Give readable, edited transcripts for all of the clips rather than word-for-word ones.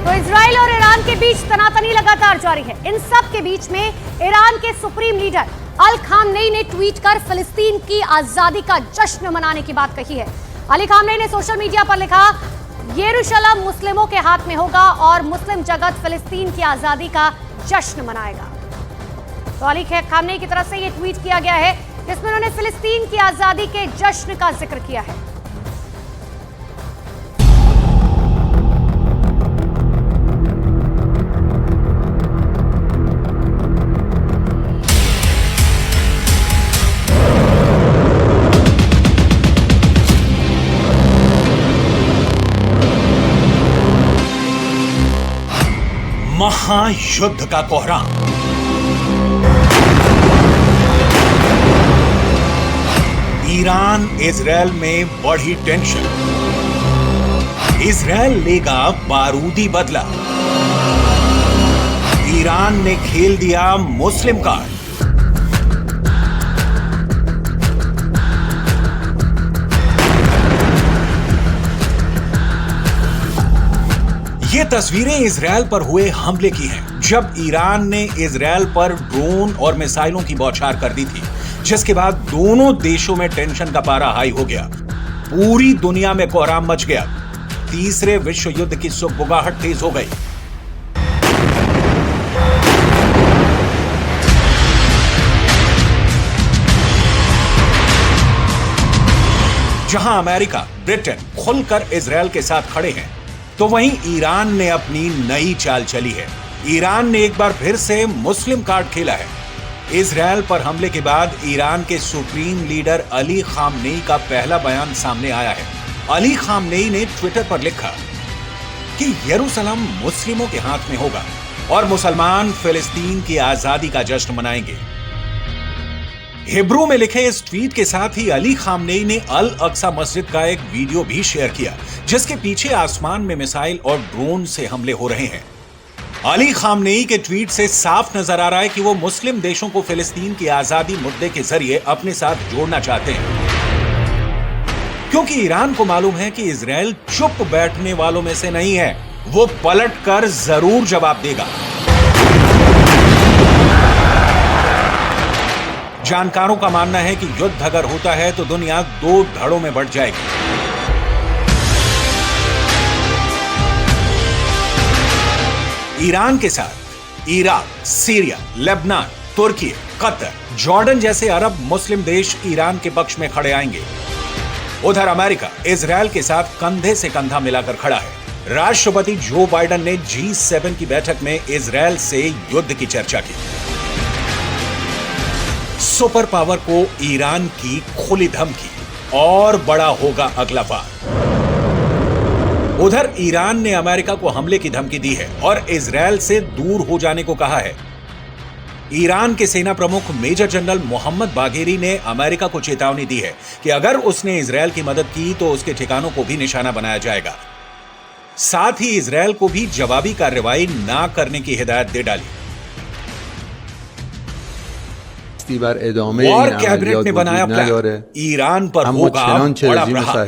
तो इजराइल और ईरान के बीच तनातनी लगातार जारी है। इन सब के बीच में ईरान के सुप्रीम लीडर अली खामनेई ने ट्वीट कर फिलिस्तीन की आजादी का जश्न मनाने की बात कही है। अली खामनेई ने सोशल मीडिया पर लिखा, यरूशलेम मुस्लिमों के हाथ में होगा और मुस्लिम जगत फिलिस्तीन की आजादी का जश्न मनाएगा। तो अली खामनेई की तरफ से यह ट्वीट किया गया है जिसमें उन्होंने फिलिस्तीन की आजादी के जश्न का जिक्र किया है। महायुद्ध का कोहराम। ईरान इजरायल में बढ़ी टेंशन। इजरायल लेगा बारूदी बदला। ईरान ने खेल दिया मुस्लिम कार्ड। ये तस्वीरें इजरायल पर हुए हमले की हैं, जब ईरान ने इजरायल पर ड्रोन और मिसाइलों की बौछार कर दी थी, जिसके बाद दोनों देशों में टेंशन का पारा हाई हो गया। पूरी दुनिया में कोहराम मच गया। तीसरे विश्व युद्ध की सुगबुगाहट तेज हो गई। जहां अमेरिका, ब्रिटेन खुलकर इजरायल के साथ खड़े हैं, तो वहीं ईरान ने अपनी नई चाल चली है। ईरान ने एक बार फिर से मुस्लिम कार्ड खेला है। इजरायल पर हमले के बाद ईरान के सुप्रीम लीडर अली खामनेई का पहला बयान सामने आया है। अली खामनेई ने ट्विटर पर लिखा कि यरूशलेम मुस्लिमों के हाथ में होगा और मुसलमान फिलिस्तीन की आजादी का जश्न मनाएंगे। हिब्रू में लिखे इस ट्वीट के साथ ही अली खामनेई ने अल अक्सा मस्जिद का एक वीडियो भी शेयर किया, जिसके पीछे आसमान में मिसाइल और ड्रोन से हमले हो रहे हैं। अली खामनेई के ट्वीट से साफ नजर आ रहा है कि वो मुस्लिम देशों को फिलिस्तीन की आजादी मुद्दे के जरिए अपने साथ जोड़ना चाहते हैं, क्योंकि ईरान को मालूम है कि इजरायल चुप बैठने वालों में से नहीं है। वो पलटकर जरूर जवाब देगा। जानकारों का मानना है कि युद्ध अगर होता है तो दुनिया दो धड़ों में बढ़ जाएगी। ईरान के साथ इराक, सीरिया, लेबनान, तुर्की, कतर, जॉर्डन जैसे अरब मुस्लिम देश ईरान के पक्ष में खड़े आएंगे। उधर अमेरिका इजरायल के साथ कंधे से कंधा मिलाकर खड़ा है। राष्ट्रपति जो बाइडेन ने G7 की बैठक में इजरायल से युद्ध की चर्चा की। सुपर पावर को ईरान की खुली धमकी, और बड़ा होगा अगला वार। उधर ईरान ने अमेरिका को हमले की धमकी दी है और इजरायल से दूर हो जाने को कहा है। ईरान के सेना प्रमुख मेजर जनरल मोहम्मद बाघेरी ने अमेरिका को चेतावनी दी है कि अगर उसने इजरायल की मदद की तो उसके ठिकानों को भी निशाना बनाया जाएगा। साथ ही इजरायल को भी जवाबी कार्रवाई ना करने की हिदायत दे डाली। और कैबिनेट ने बनाया प्लान, ईरान पर होगा बड़ा प्रहार।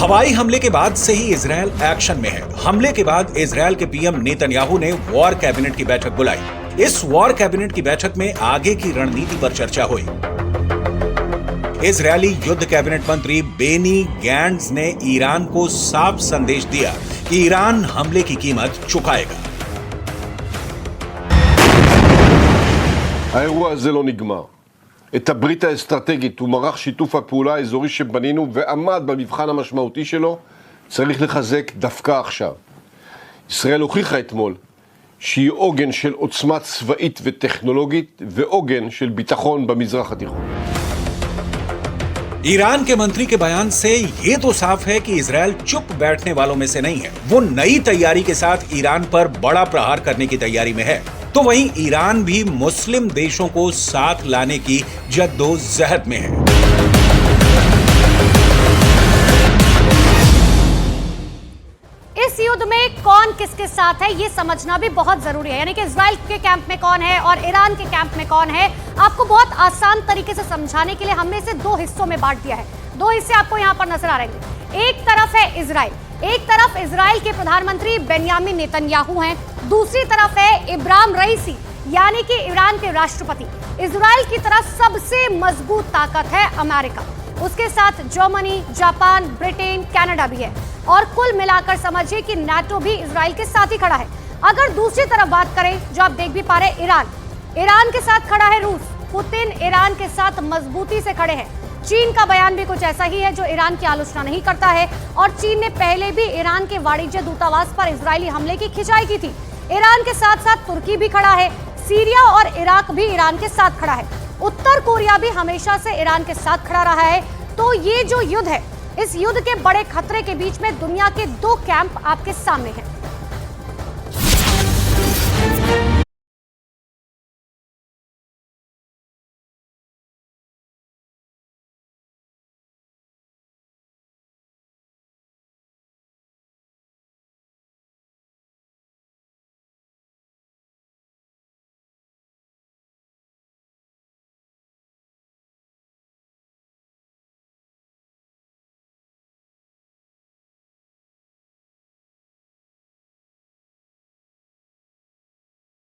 हवाई हमले के बाद से ही इजरायल एक्शन में है। हमले के बाद इजरायल के पीएम नेतन्याहू ने वॉर कैबिनेट की बैठक बुलाई। इस वॉर कैबिनेट की बैठक में आगे की रणनीति पर चर्चा हुई। इजरायली युद्ध कैबिनेट मंत्री बेनी गैंट्स ने ईरान को साफ संदेश दिया कि ईरान हमले की कीमत चुकाएगा। האירוע הזה לא נגמר. את הברית האסטרטגית ומערך שיתוף הפעולה האזורי שבנינו ועמד במבחן המשמעותי שלו צריך לחזק דווקא עכשיו. ישראל הוכיחה אתמול שהיא עוגן של עוצמה צבאית וטכנולוגית ועוגן של ביטחון במזרח התיכון. ईरान के मंत्री के बयान से ये तो साफ है कि इजरायल चुप बैठने वालों में से नहीं है। वो नई तैयारी के साथ ईरान पर बड़ा प्रहार करने की तैयारी में है। तो वहीं ईरान भी मुस्लिम देशों को साथ लाने की जद्दोजहद में है। इस इस युद्ध में कौन किसके साथ है ये समझना भी बहुत जरूरी है। यानी कि इजराइल के कैंप में कौन है और ईरान के कैंप में कौन है, आपको बहुत आसान तरीके से समझाने के लिए हमने इसे दो हिस्सों में बांट दिया है। दो हिस्से आपको यहाँ पर नजर आ रहे हैं। एक तरफ है इजराइल, एक तरफ इजराइल के प्रधानमंत्री बेंयामिन नेतन्याहू हैं, दूसरी तरफ है इब्राहिम रईसी यानी कि ईरान के राष्ट्रपति। इजराइल की तरफ सबसे मजबूत ताकत है अमेरिका, उसके साथ जर्मनी, जापान, ब्रिटेन, कनाडा भी है और कुल मिलाकर समझिए कि नाटो भी इजराइल के साथ ही खड़ा है। अगर दूसरी तरफ बात करें, जो आप देख भी पा रहे, ईरान के साथ खड़ा है रूस। पुतिन ईरान के साथ मजबूती से खड़े हैं। चीन का बयान भी कुछ ऐसा ही है जो ईरान की आलोचना नहीं करता है और चीन ने पहले भी ईरान के वाणिज्य दूतावास पर इजरायली हमले की खिंचाई की थी। ईरान के साथ साथ तुर्की भी खड़ा है, सीरिया और इराक भी ईरान के साथ खड़ा है, उत्तर कोरिया भी हमेशा से ईरान के साथ खड़ा रहा है। तो ये जो युद्ध है, इस युद्ध के बड़े खतरे के बीच में दुनिया के दो कैंप आपके सामने हैं।